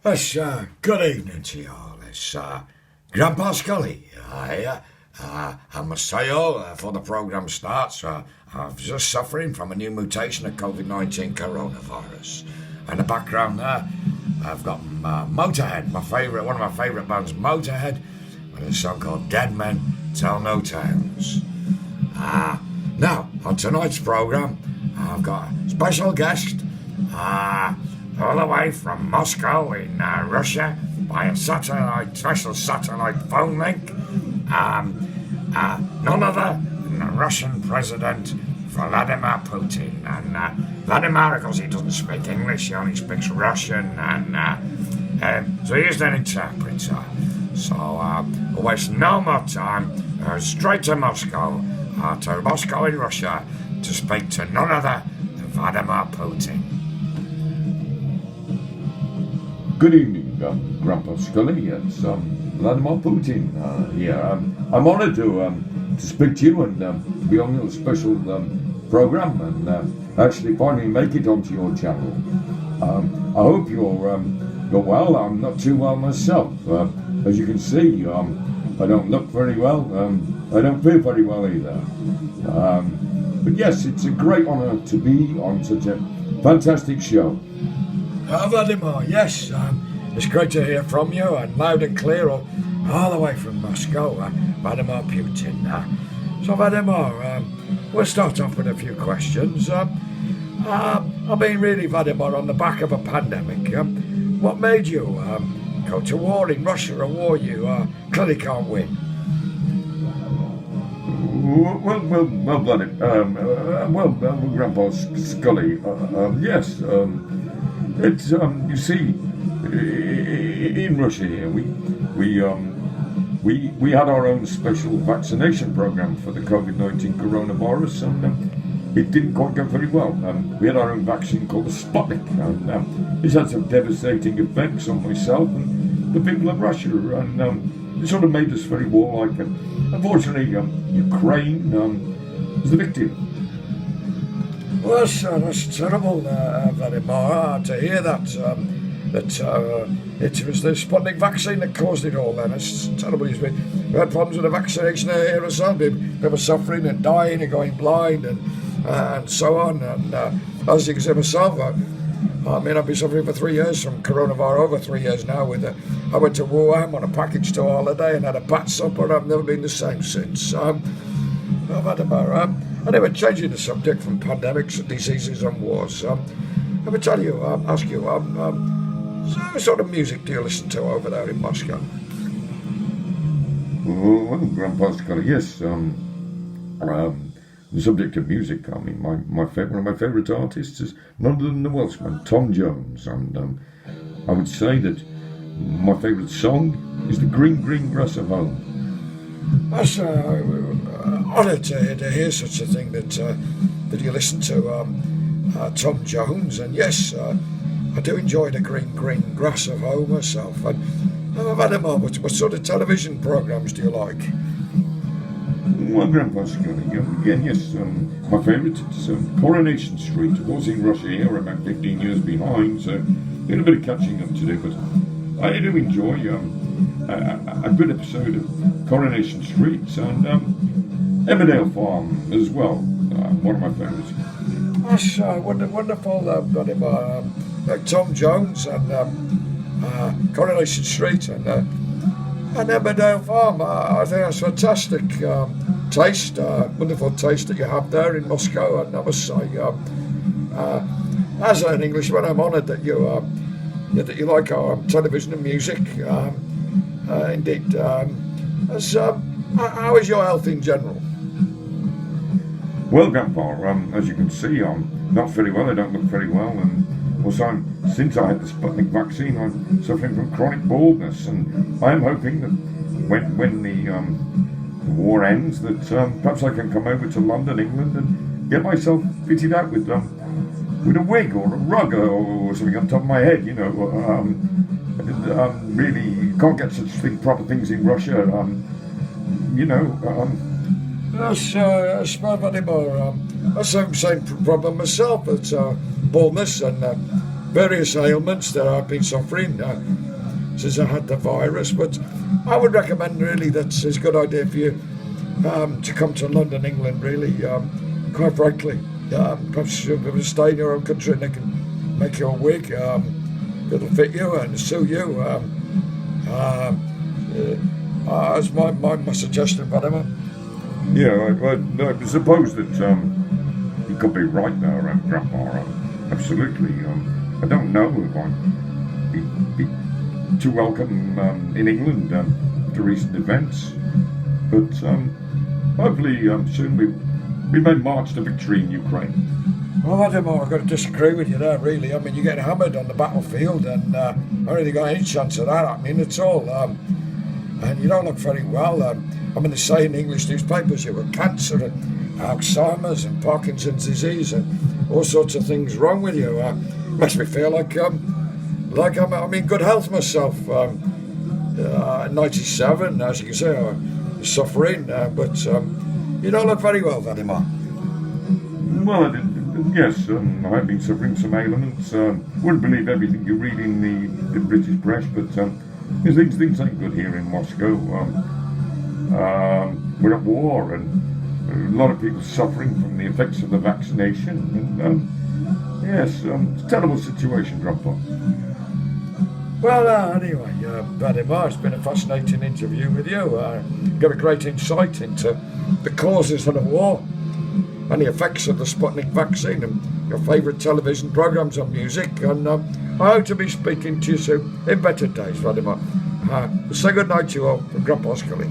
Good evening to you all. It's Grandpa Scully here. I must say, before the programme starts, I'm just suffering from a new mutation of COVID-19 coronavirus. In the background there, I've got Motorhead, one of my favourite bands, Motorhead, with a song called Dead Men Tell No Tales. Now, on tonight's programme, I've got a special guest, all the way from Moscow in Russia by a special satellite phone link. None other than the Russian President Vladimir Putin. And Vladimir, because he doesn't speak English, he only speaks Russian, and so he's an interpreter. So we'll waste no more time, straight to Moscow in Russia, to speak to none other than Vladimir Putin. Good evening, Grandpa Scully. It's Vladimir Putin here. I'm honoured to speak to you and be on your special program and actually finally make it onto your channel. I hope you're well. I'm not too well myself. As you can see, I don't look very well. I don't feel very well either. But yes, it's a great honour to be on such a fantastic show. Vladimir, yes, it's great to hear from you, and loud and clear, all the way from Moscow, Vladimir Putin. So Vladimir, we'll start off with a few questions. I mean, really, Vladimir, on the back of a pandemic, what made you go to war in Russia, a war you clearly can't win? Well, Vladimir, Grandpa Scully, yes. It's you see, in Russia here, we had our own special vaccination program for the COVID-19 coronavirus, and it didn't quite go very well. We had our own vaccine called the Sputnik, and it's had some devastating effects on myself and the people of Russia, and it sort of made us very warlike. And unfortunately, Ukraine was the victim. Well, that's terrible, Vladimir, to hear that it was the Sputnik vaccine that caused it all. Then it's terrible. We had problems with the vaccination here as well. People were suffering and dying and going blind and so on. And as you can see myself, I mean, I've been suffering for 3 years from coronavirus, over 3 years now. I went to Wuhan on a package tour holiday and had a bat supper. I've never been the same since. Vladimir, anyway, changing the subject from pandemics, diseases and wars, let me ask you, so what sort of music do you listen to over there in Moscow? Well, Grandpa Scully, yes, the subject of music, I mean, one of my favourite artists is none other than the Welshman, Tom Jones, and I would say that my favourite song is The Green, Green Grass of Home. That's honoured to hear such a thing, that you listen to Tom Jones, and yes, I do enjoy The Green, Green Grass of Home myself. And Vladimir, what sort of television programmes do you like? Well, Grandpa Scully, again, yes, my favourite is Coronation Street. Of course, in Russia here, we're about 15 years behind, so there's a bit of catching up to do, but I do enjoy a good episode of Coronation Street and Emmerdale Farm as well, one of my favourites. That's wonderful, Vladimir. Like Tom Jones and Coronation Street and Emmerdale Farm. I think that's fantastic taste, wonderful taste that you have there in Moscow. And I must say, as an Englishman, I'm honoured that you like our television and music. Indeed. How is your health in general? Well, Grandpa, as you can see, I'm not very well. I don't look very well, and also since I had the Sputnik vaccine, I'm suffering from chronic baldness, and I am hoping that when the war ends, that perhaps I can come over to London, England, and get myself fitted out with a wig or a rug or something on top of my head. You know, really, you can't get such proper things in Russia. That's Vladimir. That's the same problem myself. It's baldness and various ailments that I've been suffering since I had the virus. But I would recommend really that it's a good idea for you to come to London, England, really, quite frankly. Perhaps you'll stay in your own country and they can make you a wig that'll fit you and suit you. That's my suggestion, Vladimir. Yeah, I suppose that you could be right there, Grandpa. Absolutely. I don't know if I'd be too welcome in England to recent events, but hopefully soon we may march to victory in Ukraine. Well, Vladimir, I've got to disagree with you there, really. I mean, you're getting hammered on the battlefield, and I don't really got any chance of that happening at all. And you don't look very well. I mean, they say in English newspapers you got cancer and Alzheimer's and Parkinson's disease and all sorts of things wrong with you. Makes me feel like I'm in good health myself. 97, as you can see, I'm suffering, but you don't look very well, Vladimir. Well, yes, I have been suffering some ailments. Wouldn't believe everything you read in the British press, but things ain't good here in Moscow. We're at war, and a lot of people suffering from the effects of the vaccination. And yes, it's a terrible situation, Grandpa. Well, anyway, Vladimir, it's been a fascinating interview with you. Got a great insight into the causes of the war and the effects of the Sputnik vaccine and your favourite television programmes and music. And I hope to be speaking to you soon in better days, Vladimir. Say good night to you all from Grandpa Scully.